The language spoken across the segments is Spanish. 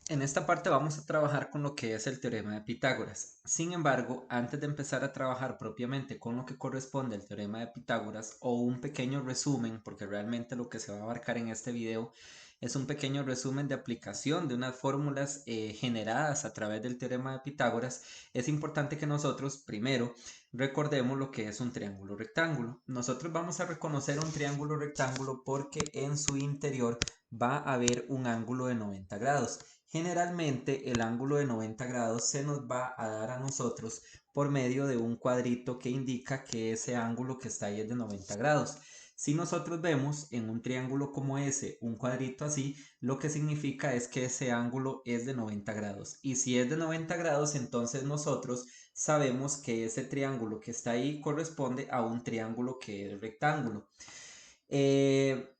En esta parte vamos a trabajar con lo que es el teorema de Pitágoras. Sin embargo, antes de empezar a trabajar propiamente con lo que corresponde al teorema de Pitágoras o un pequeño resumen, porque realmente lo que se va a abarcar en este video es un pequeño resumen de aplicación de unas fórmulas generadas a través del teorema de Pitágoras, es importante que nosotros primero recordemos lo que es un triángulo rectángulo. Nosotros vamos a reconocer un triángulo rectángulo porque en su interior va a haber un ángulo de 90 grados. Generalmente el ángulo de 90 grados se nos va a dar a nosotros por medio de un cuadrito que indica que ese ángulo que está ahí es de 90 grados. Si nosotros vemos en un triángulo como ese, un cuadrito así, lo que significa es que ese ángulo es de 90 grados. Y si es de 90 grados, entonces nosotros sabemos que ese triángulo que está ahí corresponde a un triángulo que es rectángulo.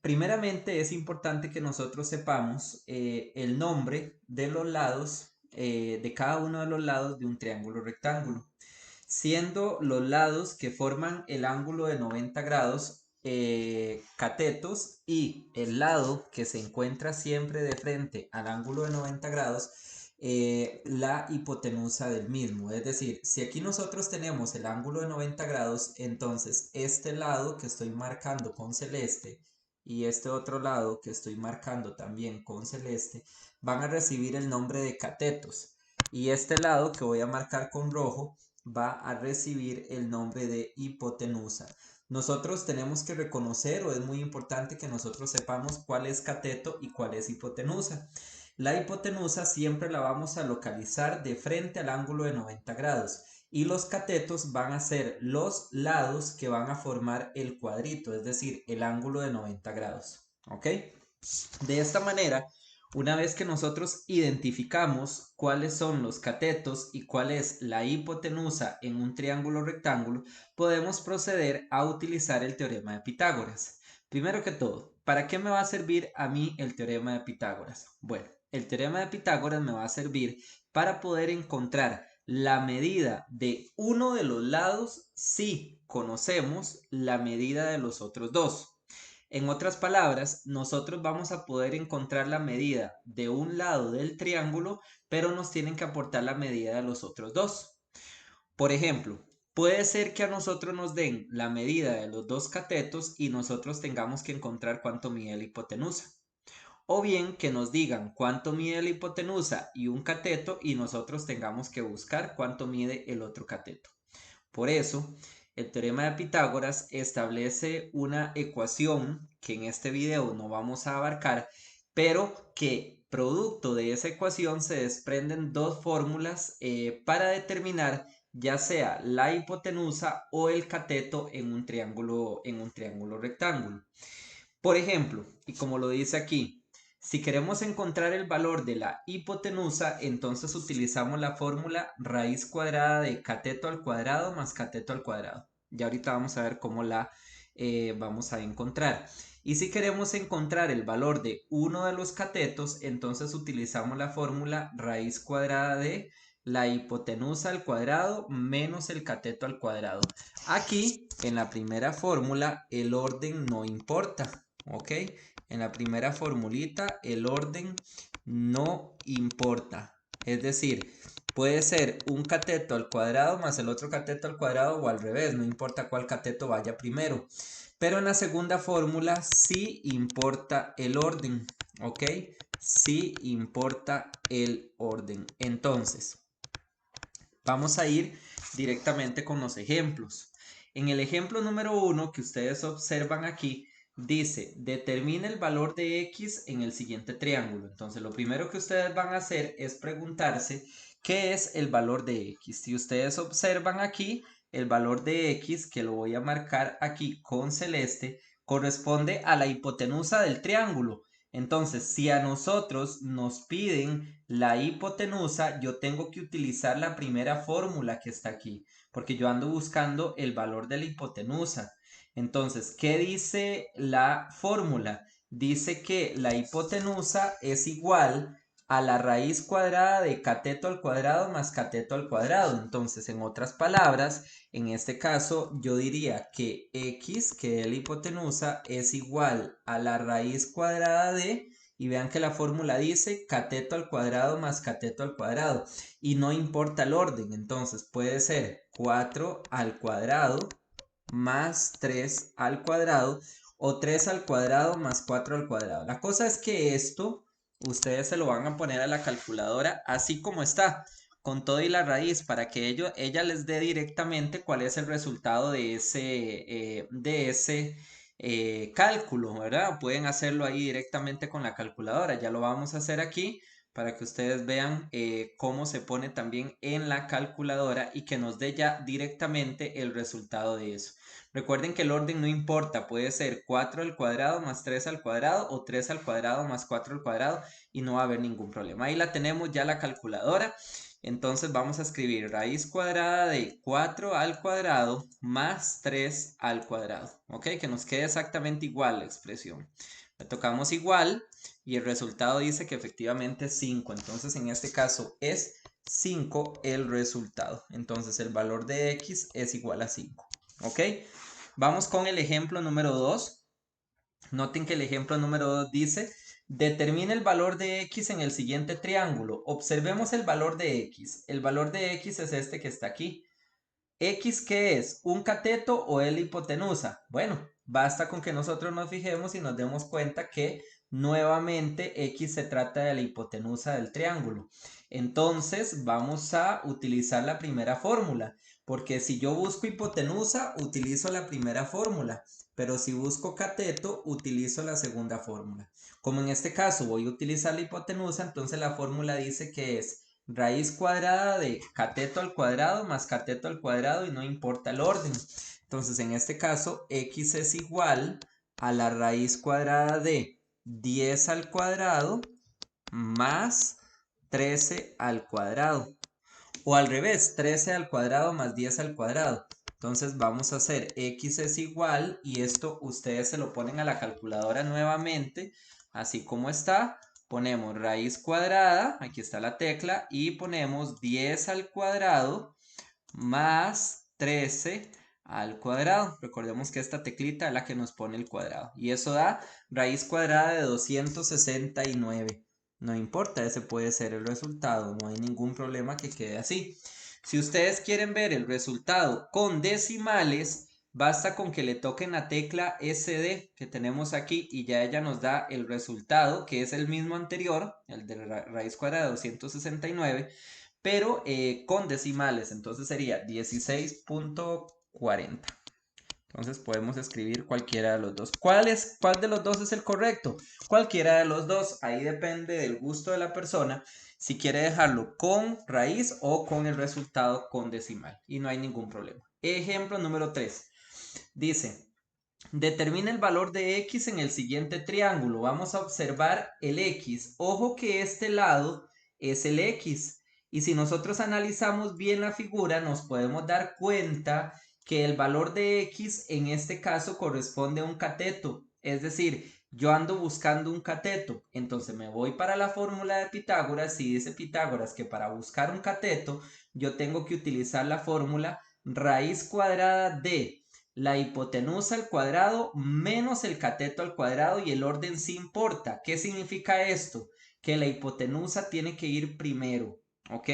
Primeramente es importante que nosotros sepamos el nombre de los lados, de cada uno de los lados de un triángulo rectángulo, siendo los lados que forman el ángulo de 90 grados catetos y el lado que se encuentra siempre de frente al ángulo de 90 grados la hipotenusa del mismo. Es decir, si aquí nosotros tenemos el ángulo de 90 grados, entonces este lado que estoy marcando con celeste y este otro lado que estoy marcando también con celeste van a recibir el nombre de catetos. Y este lado que voy a marcar con rojo va a recibir el nombre de hipotenusa. Nosotros tenemos que reconocer, o es muy importante que nosotros sepamos cuál es cateto y cuál es hipotenusa. La hipotenusa siempre la vamos a localizar de frente al ángulo de 90 grados y los catetos van a ser los lados que van a formar el cuadrito, es decir, el ángulo de 90 grados. ¿Ok? De esta manera, una vez que nosotros identificamos cuáles son los catetos y cuál es la hipotenusa en un triángulo rectángulo, podemos proceder a utilizar el teorema de Pitágoras. Primero que todo, ¿para qué me va a servir a mí el teorema de Pitágoras? Bueno, el teorema de Pitágoras me va a servir para poder encontrar la medida de uno de los lados si conocemos la medida de los otros dos. En otras palabras, nosotros vamos a poder encontrar la medida de un lado del triángulo, pero nos tienen que aportar la medida de los otros dos. Por ejemplo, puede ser que a nosotros nos den la medida de los dos catetos y nosotros tengamos que encontrar cuánto mide la hipotenusa. O bien que nos digan cuánto mide la hipotenusa y un cateto y nosotros tengamos que buscar cuánto mide el otro cateto. Por eso, el teorema de Pitágoras establece una ecuación que en este video no vamos a abarcar, pero que producto de esa ecuación se desprenden dos fórmulas para determinar ya sea la hipotenusa o el cateto en un triángulo rectángulo. Por ejemplo, y como lo dice aquí, si queremos encontrar el valor de la hipotenusa, entonces utilizamos la fórmula raíz cuadrada de cateto al cuadrado más cateto al cuadrado. Ya ahorita vamos a ver cómo la vamos a encontrar. Y si queremos encontrar el valor de uno de los catetos, entonces utilizamos la fórmula raíz cuadrada de la hipotenusa al cuadrado menos el cateto al cuadrado. Aquí, en la primera fórmula, el orden no importa. ¿Ok? En la primera formulita el orden no importa. Es decir, puede ser un cateto al cuadrado más el otro cateto al cuadrado o al revés, no importa cuál cateto vaya primero. Pero en la segunda fórmula sí importa el orden, ¿ok? Sí importa el orden. Entonces, vamos a ir directamente con los ejemplos. En el ejemplo número 1 que ustedes observan aquí, dice, determine el valor de x en el siguiente triángulo. Entonces, lo primero que ustedes van a hacer es preguntarse qué es el valor de x. Si ustedes observan aquí, el valor de x, que lo voy a marcar aquí con celeste, corresponde a la hipotenusa del triángulo. Entonces, si a nosotros nos piden la hipotenusa, yo tengo que utilizar la primera fórmula que está aquí, porque yo ando buscando el valor de la hipotenusa. Entonces, ¿qué dice la fórmula? Dice que la hipotenusa es igual a la raíz cuadrada de cateto al cuadrado más cateto al cuadrado. Entonces, en otras palabras, en este caso, yo diría que x, que es la hipotenusa, es igual a la raíz cuadrada de, y vean que la fórmula dice cateto al cuadrado más cateto al cuadrado y no importa el orden, entonces puede ser 4 al cuadrado más 3 al cuadrado o 3 al cuadrado más 4 al cuadrado. La cosa es que esto ustedes se lo van a poner a la calculadora así como está, con todo y la raíz, para que ella les dé directamente cuál es el resultado de ese cálculo, ¿verdad? Pueden hacerlo ahí directamente con la calculadora. Ya lo vamos a hacer aquí para que ustedes vean cómo se pone también en la calculadora y que nos dé ya directamente el resultado de eso. Recuerden que el orden no importa, puede ser 4 al cuadrado más 3 al cuadrado o 3 al cuadrado más 4 al cuadrado y no va a haber ningún problema. Ahí la tenemos ya la calculadora. Entonces vamos a escribir raíz cuadrada de 4 al cuadrado más 3 al cuadrado. ¿Ok? Que nos quede exactamente igual la expresión. Le tocamos igual y el resultado dice que efectivamente es 5. Entonces en este caso es 5 el resultado. Entonces el valor de x es igual a 5. ¿Ok? Vamos con el ejemplo número 2. Noten que el ejemplo número 2 dice, determine el valor de x en el siguiente triángulo. Observemos el valor de x. El valor de x es este que está aquí. ¿X qué es? ¿Un cateto o es la hipotenusa? Bueno, basta con que nosotros nos fijemos y nos demos cuenta que nuevamente X se trata de la hipotenusa del triángulo. Entonces vamos a utilizar la primera fórmula, porque si yo busco hipotenusa, utilizo la primera fórmula, pero si busco cateto, utilizo la segunda fórmula. Como en este caso voy a utilizar la hipotenusa, entonces la fórmula dice que es raíz cuadrada de cateto al cuadrado más cateto al cuadrado y no importa el orden. Entonces en este caso x es igual a la raíz cuadrada de 10 al cuadrado más 13 al cuadrado. O al revés, 13 al cuadrado más 10 al cuadrado. Entonces vamos a hacer x es igual y esto ustedes se lo ponen a la calculadora nuevamente, así como está. Ponemos raíz cuadrada, aquí está la tecla, y ponemos 10 al cuadrado más 13 al cuadrado. Recordemos que esta teclita es la que nos pone el cuadrado. Y eso da raíz cuadrada de 269. No importa, ese puede ser el resultado. No hay ningún problema que quede así. Si ustedes quieren ver el resultado con decimales, basta con que le toquen la tecla SD que tenemos aquí y ya ella nos da el resultado, que es el mismo anterior, el de raíz cuadrada de 269, pero con decimales. Entonces sería 16.40. Entonces podemos escribir cualquiera de los dos. ¿Cuál de los dos es el correcto? Cualquiera de los dos. Ahí depende del gusto de la persona si quiere dejarlo con raíz o con el resultado con decimal. Y no hay ningún problema. Ejemplo número 3. Dice, determina el valor de x en el siguiente triángulo. Vamos a observar el x. Ojo que este lado es el x. Y si nosotros analizamos bien la figura, nos podemos dar cuenta que el valor de x en este caso corresponde a un cateto. Es decir, yo ando buscando un cateto. Entonces me voy para la fórmula de Pitágoras y dice Pitágoras que para buscar un cateto yo tengo que utilizar la fórmula raíz cuadrada de la hipotenusa al cuadrado menos el cateto al cuadrado y el orden sí importa. ¿Qué significa esto? Que la hipotenusa tiene que ir primero, ¿ok?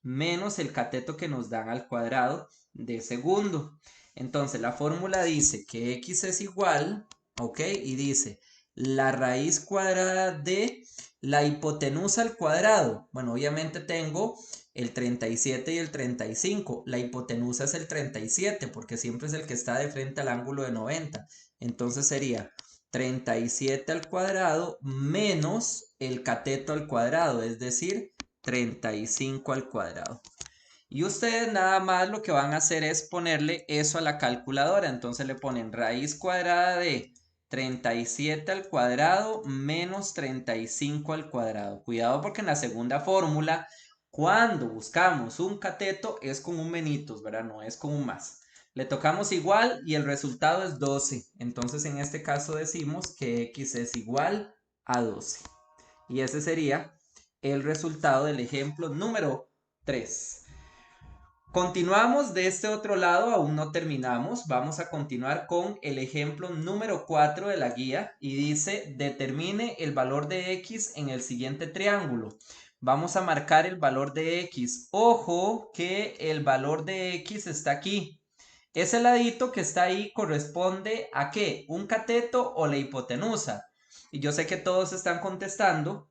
Menos el cateto que nos dan al cuadrado de segundo. Entonces la fórmula dice que x es igual, ¿ok? Y dice la raíz cuadrada de la hipotenusa al cuadrado. Bueno, obviamente tengo el 37 y el 35. La hipotenusa es el 37 porque siempre es el que está de frente al ángulo de 90. Entonces sería 37 al cuadrado menos el cateto al cuadrado, es decir, 35 al cuadrado. Y ustedes nada más lo que van a hacer es ponerle eso a la calculadora. Entonces le ponen raíz cuadrada de 37 al cuadrado menos 35 al cuadrado. Cuidado porque en la segunda fórmula, cuando buscamos un cateto, es con un menitos, ¿verdad? No es con un más. Le tocamos igual y el resultado es 12. Entonces en este caso decimos que x es igual a 12. Y ese sería el resultado del ejemplo número 3. Continuamos de este otro lado, aún no terminamos. Vamos a continuar con el ejemplo número 4 de la guía y dice, determine el valor de x en el siguiente triángulo. Vamos a marcar el valor de x. Ojo que el valor de x está aquí. Ese ladito que está ahí corresponde ¿a qué? ¿Un cateto o la hipotenusa? Y yo sé que todos están contestando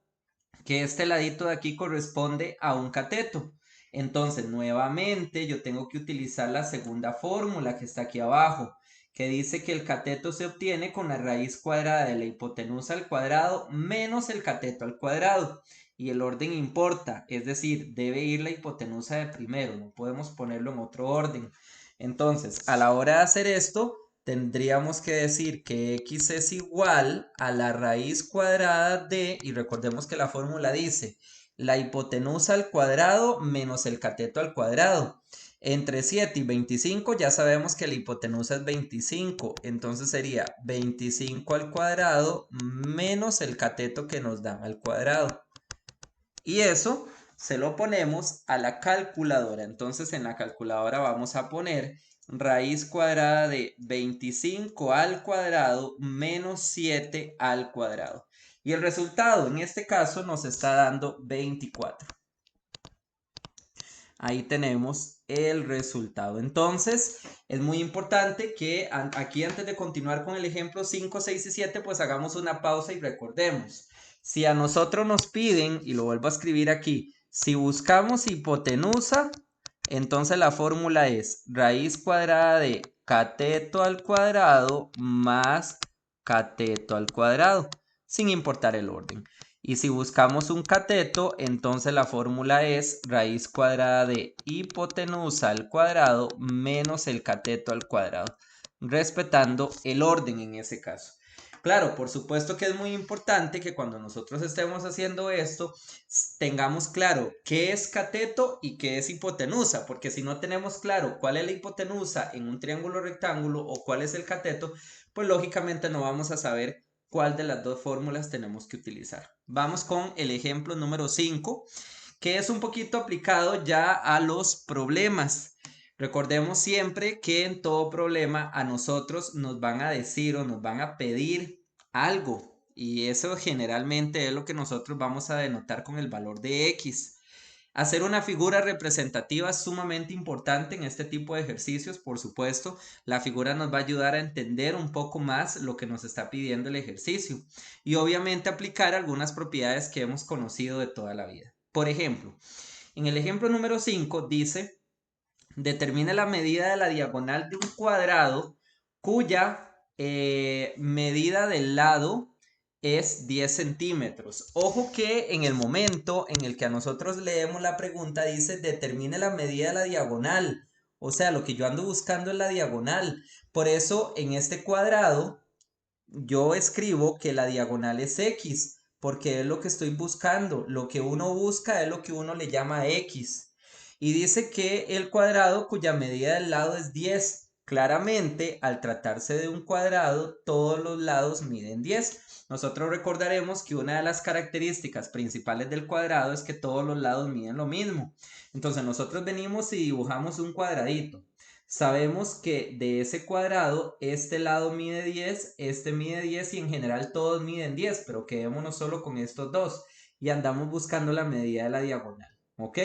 que este ladito de aquí corresponde a un cateto. Entonces, nuevamente yo tengo que utilizar la segunda fórmula que está aquí abajo, que dice que el cateto se obtiene con la raíz cuadrada de la hipotenusa al cuadrado menos el cateto al cuadrado. Y el orden importa, es decir, debe ir la hipotenusa de primero, no podemos ponerlo en otro orden. Entonces, a la hora de hacer esto, tendríamos que decir que x es igual a la raíz cuadrada de, y recordemos que la fórmula dice, la hipotenusa al cuadrado menos el cateto al cuadrado. Entre 7 y 25 ya sabemos que la hipotenusa es 25, entonces sería 25 al cuadrado menos el cateto que nos dan al cuadrado. Y eso se lo ponemos a la calculadora. Entonces en la calculadora vamos a poner raíz cuadrada de 25 al cuadrado menos 7 al cuadrado. Y el resultado en este caso nos está dando 24. Ahí tenemos el resultado. Entonces, es muy importante que aquí antes de continuar con el ejemplo 5, 6 y 7, pues hagamos una pausa y recordemos. Si a nosotros nos piden, y lo vuelvo a escribir aquí, si buscamos hipotenusa, entonces la fórmula es raíz cuadrada de cateto al cuadrado más cateto al cuadrado, sin importar el orden. Y si buscamos un cateto, entonces la fórmula es raíz cuadrada de hipotenusa al cuadrado menos el cateto al cuadrado, respetando el orden en ese caso. Claro, por supuesto que es muy importante que cuando nosotros estemos haciendo esto, tengamos claro qué es cateto y qué es hipotenusa, porque si no tenemos claro cuál es la hipotenusa en un triángulo rectángulo o cuál es el cateto, pues lógicamente no vamos a saber cuál de las dos fórmulas tenemos que utilizar. Vamos con el ejemplo número 5, que es un poquito aplicado ya a los problemas. Recordemos siempre que en todo problema a nosotros nos van a decir o nos van a pedir algo. Y eso generalmente es lo que nosotros vamos a denotar con el valor de x. Hacer una figura representativa es sumamente importante en este tipo de ejercicios, por supuesto. La figura nos va a ayudar a entender un poco más lo que nos está pidiendo el ejercicio y obviamente aplicar algunas propiedades que hemos conocido de toda la vida. Por ejemplo, en el ejemplo número 5 dice, determine la medida de la diagonal de un cuadrado cuya medida del lado es 10 centímetros. Ojo que en el momento en el que a nosotros leemos la pregunta dice determine la medida de la diagonal. O sea, lo que yo ando buscando es la diagonal. Por eso en este cuadrado yo escribo que la diagonal es x, porque es lo que estoy buscando. Lo que uno busca es lo que uno le llama x. Y dice que el cuadrado cuya medida del lado es 10. Claramente, al tratarse de un cuadrado, todos los lados miden 10. Nosotros recordaremos que una de las características principales del cuadrado es que todos los lados miden lo mismo. Entonces nosotros venimos y dibujamos un cuadradito. Sabemos que de ese cuadrado, este lado mide 10, este mide 10 y en general todos miden 10, pero quedémonos solo con estos dos y andamos buscando la medida de la diagonal, ¿ok?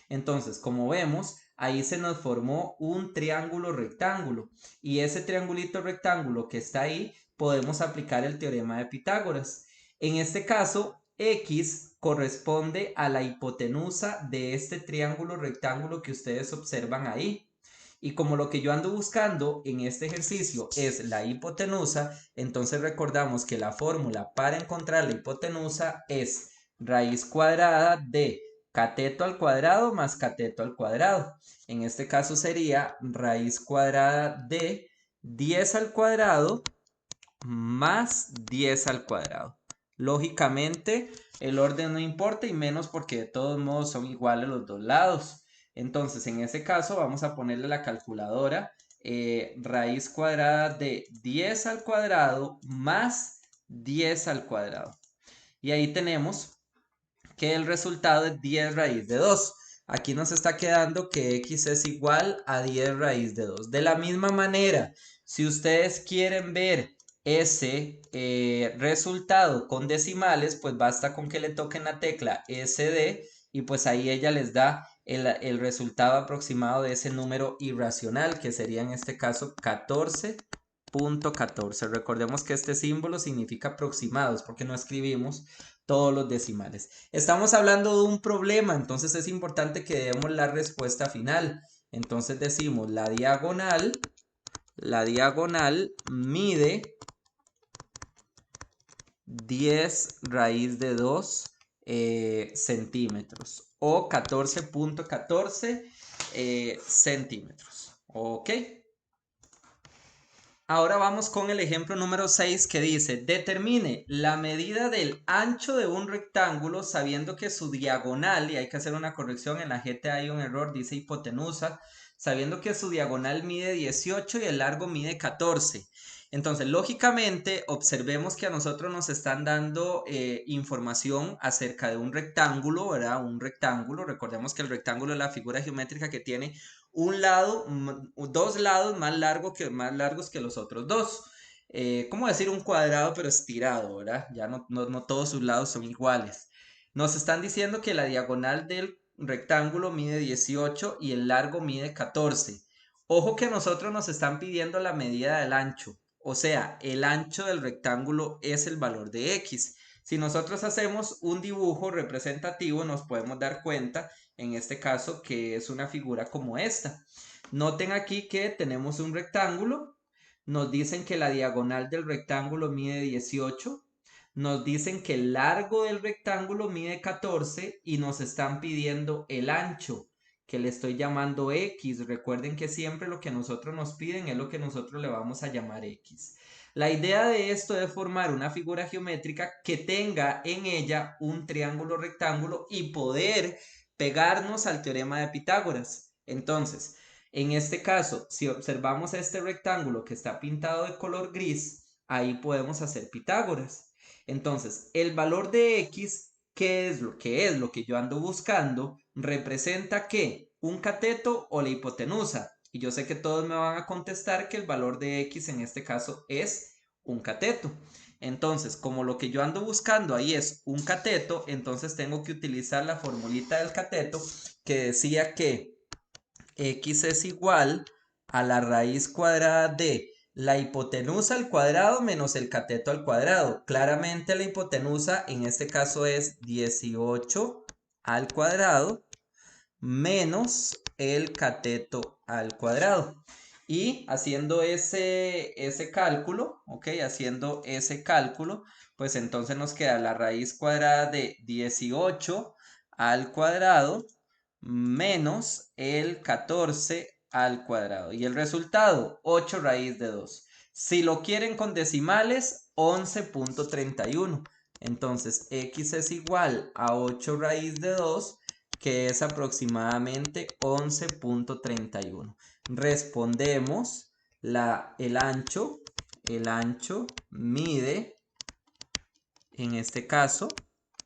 Entonces, como vemos, ahí se nos formó un triángulo rectángulo y ese triangulito rectángulo que está ahí, podemos aplicar el teorema de Pitágoras. En este caso, x corresponde a la hipotenusa de este triángulo rectángulo que ustedes observan ahí. Y como lo que yo ando buscando en este ejercicio es la hipotenusa, entonces recordamos que la fórmula para encontrar la hipotenusa es raíz cuadrada de cateto al cuadrado más cateto al cuadrado. En este caso sería raíz cuadrada de 10 al cuadrado más 10 al cuadrado. Lógicamente, el orden no importa y menos porque de todos modos son iguales los dos lados. Entonces, en ese caso, vamos a ponerle la calculadora raíz cuadrada de 10 al cuadrado más 10 al cuadrado. Y ahí tenemos que el resultado es 10 raíz de 2. aquí nos está quedando que x es igual a 10 raíz de 2. De la misma manera, si ustedes quieren ver ese resultado con decimales, pues basta con que le toquen la tecla SD y pues ahí ella les da el resultado aproximado de ese número irracional, que sería en este caso 14.14. Recordemos que este símbolo significa aproximados porque no escribimos todos los decimales. Estamos hablando de un problema, entonces es importante que demos la respuesta final. Entonces decimos la diagonal mide 10 raíz de 2 centímetros o 14.14 centímetros. Ok. Ahora vamos con el ejemplo número 6 que dice, determine la medida del ancho de un rectángulo sabiendo que su diagonal, y hay que hacer una corrección, en la GT hay un error, dice hipotenusa, sabiendo que su diagonal mide 18 y el largo mide 14. Entonces, lógicamente, observemos que a nosotros nos están dando información acerca de un rectángulo, ¿verdad? Un rectángulo, recordemos que el rectángulo es la figura geométrica que tiene un lado, dos lados más largos que los otros dos. ¿Cómo decir un cuadrado pero estirado, verdad? Ya no todos sus lados son iguales. Nos están diciendo que la diagonal del rectángulo mide 18 y el largo mide 14. Ojo que nosotros nos están pidiendo la medida del ancho. O sea, el ancho del rectángulo es el valor de x. Si nosotros hacemos un dibujo representativo, nos podemos dar cuenta en este caso que es una figura como esta. Noten aquí que tenemos un rectángulo, nos dicen que la diagonal del rectángulo mide 18, nos dicen que el largo del rectángulo mide 14 y nos están pidiendo el ancho, que le estoy llamando X. Recuerden que siempre lo que nosotros nos piden es lo que nosotros le vamos a llamar X. La idea de esto es formar una figura geométrica que tenga en ella un triángulo rectángulo y poder pegarnos al teorema de Pitágoras. Entonces, en este caso, si observamos este rectángulo que está pintado de color gris, ahí podemos hacer Pitágoras. Entonces, el valor de x, ¿qué es lo que yo ando buscando? Representa ¿qué? ¿Un cateto o la hipotenusa? Y yo sé que todos me van a contestar que el valor de x en este caso es un cateto. Entonces, como lo que yo ando buscando ahí es un cateto, entonces tengo que utilizar la formulita del cateto que decía que x es igual a la raíz cuadrada de la hipotenusa al cuadrado menos el cateto al cuadrado. Claramente la hipotenusa en este caso es 18 al cuadrado menos el cateto al cuadrado. Y haciendo ese cálculo, ¿ok? Haciendo ese cálculo, pues entonces nos queda la raíz cuadrada de 18 al cuadrado menos el 14 al cuadrado. Y el resultado, 8 raíz de 2. Si lo quieren con decimales, 11.31. Entonces, x es igual a 8 raíz de 2, que es aproximadamente 11.31. Respondemos, el ancho mide, en este caso,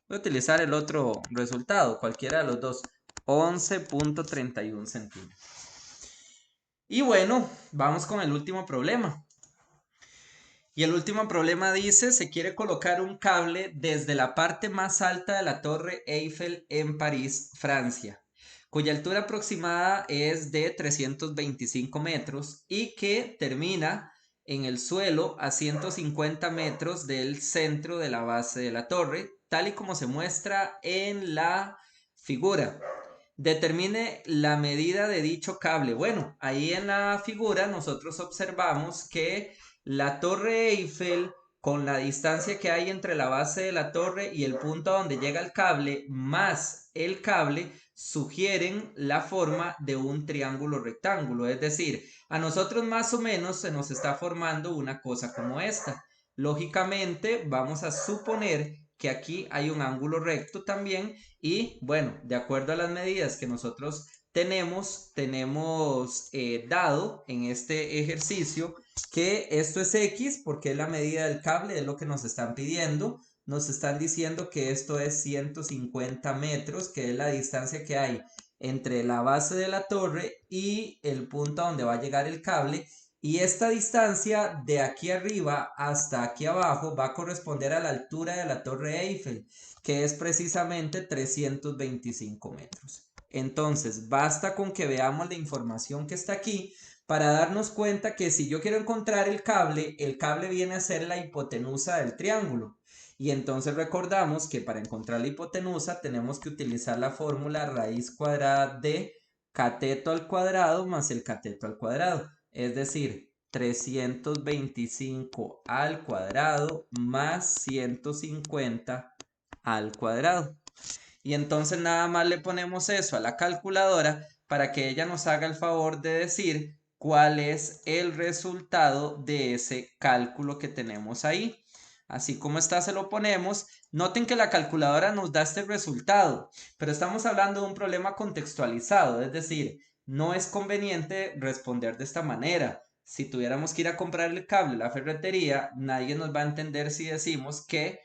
voy a utilizar el otro resultado, cualquiera de los dos, 11.31 centímetros. Y bueno, vamos con el último problema. Y el último problema dice, se quiere colocar un cable desde la parte más alta de la Torre Eiffel en París, Francia, cuya altura aproximada es de 325 metros y que termina en el suelo a 150 metros del centro de la base de la torre, tal y como se muestra en la figura. Determine la medida de dicho cable. Bueno, ahí en la figura nosotros observamos que la Torre Eiffel, con la distancia que hay entre la base de la torre y el punto a donde llega el cable, más el cable, sugieren la forma de un triángulo rectángulo. Es decir, a nosotros más o menos se nos está formando una cosa como esta. Lógicamente, vamos a suponer que aquí hay un ángulo recto también y bueno, de acuerdo a las medidas que nosotros tenemos dado en este ejercicio que esto es X porque es la medida del cable, es lo que nos están pidiendo. Nos están diciendo que esto es 150 metros, que es la distancia que hay entre la base de la torre y el punto a donde va a llegar el cable. Y esta distancia de aquí arriba hasta aquí abajo va a corresponder a la altura de la Torre Eiffel, que es precisamente 325 metros. Entonces, basta con que veamos la información que está aquí para darnos cuenta que si yo quiero encontrar el cable viene a ser la hipotenusa del triángulo. Y entonces recordamos que para encontrar la hipotenusa tenemos que utilizar la fórmula raíz cuadrada de cateto al cuadrado más el cateto al cuadrado. Es decir, 325 al cuadrado más 150 al cuadrado. Y entonces nada más le ponemos eso a la calculadora para que ella nos haga el favor de decir cuál es el resultado de ese cálculo que tenemos ahí. Así como está, se lo ponemos. Noten que la calculadora nos da este resultado, pero estamos hablando de un problema contextualizado, es decir, no es conveniente responder de esta manera. Si tuviéramos que ir a comprar el cable a la ferretería, nadie nos va a entender si decimos que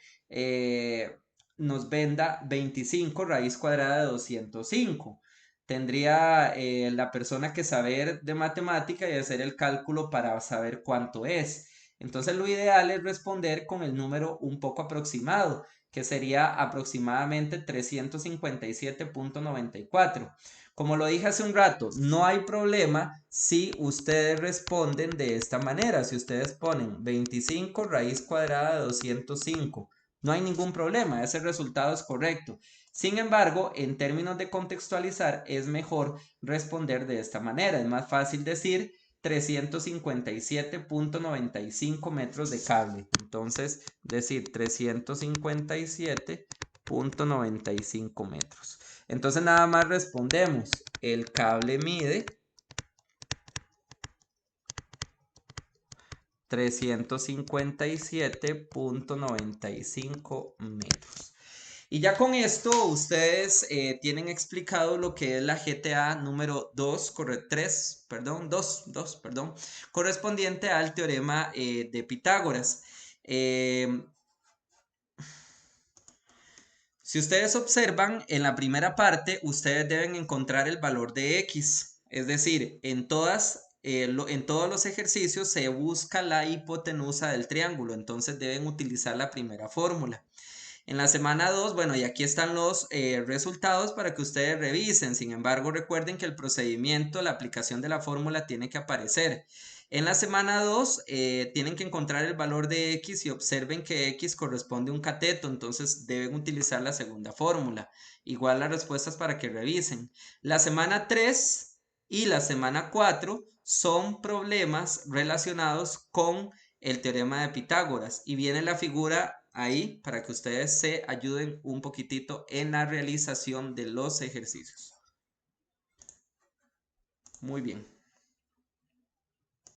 nos venda 25 raíz cuadrada de 205. Tendría la persona que saber de matemática y hacer el cálculo para saber cuánto es. Entonces lo ideal es responder con el número un poco aproximado, que sería aproximadamente 357.94. Como lo dije hace un rato, no hay problema si ustedes responden de esta manera. Si ustedes ponen 25 raíz cuadrada de 205, no hay ningún problema, ese resultado es correcto. Sin embargo, en términos de contextualizar, es mejor responder de esta manera. Es más fácil decir 357.95 metros de cable. Entonces, decir 357.95 metros. Entonces, nada más respondemos. El cable mide 357.95 metros. Y ya con esto ustedes tienen explicado lo que es la GTA número 2, 3, perdón, 2, perdón, correspondiente al teorema de Pitágoras. Si ustedes observan, en la primera parte, ustedes deben encontrar el valor de X. Es decir, en todos los ejercicios se busca la hipotenusa del triángulo. Entonces deben utilizar la primera fórmula. En la semana 2, bueno, y aquí están los resultados para que ustedes revisen. Sin embargo, recuerden que el procedimiento, la aplicación de la fórmula tiene que aparecer. En la semana 2 tienen que encontrar el valor de X y observen que X corresponde a un cateto, entonces deben utilizar la segunda fórmula. Igual las respuestas para que revisen. La semana 3 y la semana 4 son problemas relacionados con el teorema de Pitágoras y viene la figura ahí para que ustedes se ayuden un poquitito en la realización de los ejercicios. Muy bien.